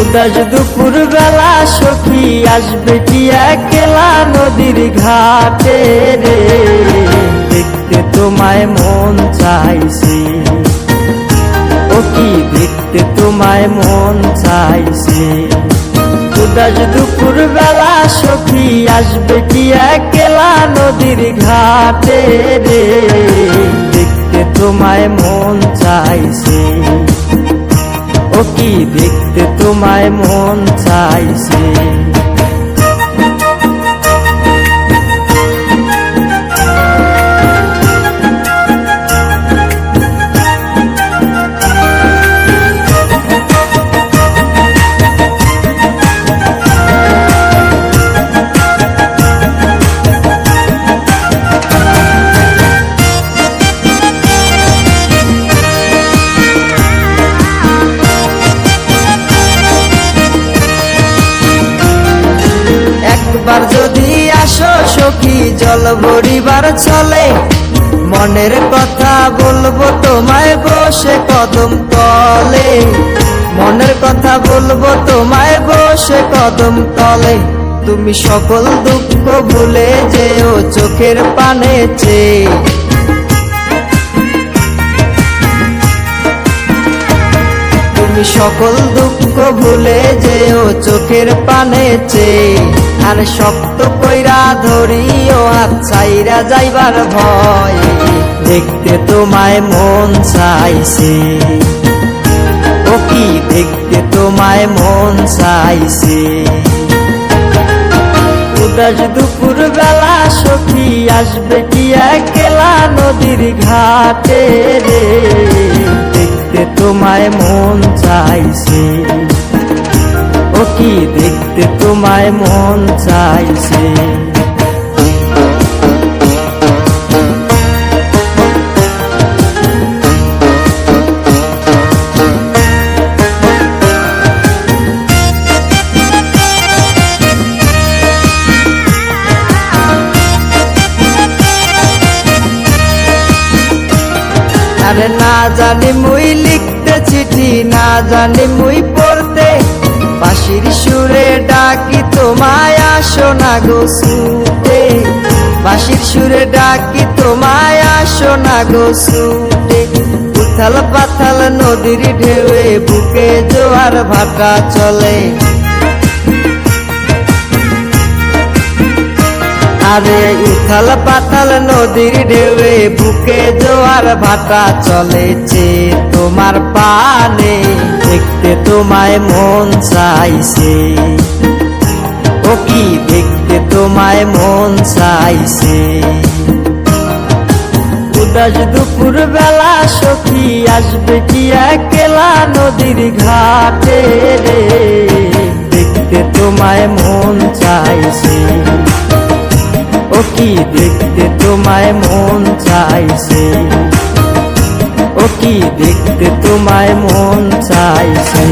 উদাস দুপুর বেলা সখী আসবে কি একলা নদীর ঘাটে রে, দেখতে তোমায় মন চাইছে, ও কি দেখতে তোমায় মন চাইছে। উদাস দুপুর বেলা সখী আসবে কি একলা নদীর ঘাটে রে, দেখতে তোমায় মন চাইছে, ও কি দেখতে তোমায় মন চাইছে। একবার যদি আসো সখী জল ভরিবার চলে, মনের কথা বলবো তোমায় বসে কদম তলে, মনের কথা বলবো তোমায় বসে কদম তলে। তুমি সকল দুঃখ ভুলে যেও চোখের পানে চেয়ে, তুমি সকল দুঃখ ভুলে যেও চোখের পানে চেয়ে। আর শক্ত কইরা ধরিও হাত ছাইরা যাইবার ভয়, দেখতে তোমায় মন চাইছে, ও কি দেখতে তোমায় মন চাইছে। উদাস দুপুর বেলা সখী আসবে কি একলা নদীর ঘাটে রে, দেখতে তোমায় মন চাইছে, ও কি দেখতে তোমায় মন চাইছে। আরে না জানি মুই লিখতে চিঠি, না জানি মুই পড়তে, বাঁশির সুরে ডাকি তোমায় আসো না গো শুতে, বাঁশির সুরে ডাকি তোমায় আসো না গো শুতে। উথাল পাথাল নদীর ঢেউয়ে বুকে জোয়ার ভাটা চলে, আরে উথাল পাতাল নদীর ঢেউয়ে বুকে জোয়ার ভাটা চলেছে তোমার পানে, দেখতে তোমায় মন চাইছে, ও কি দেখতে তোমায় মন চাইছে। উদাস দুপুর বেলা সখী আসবে কি একলা নদীর ঘাটে রে, দেখতে তোমায় মন চাইছে, ও কি দেখতে তোমায় মন চাইছে, ও কি দেখতে তোমায় মন চাইছে।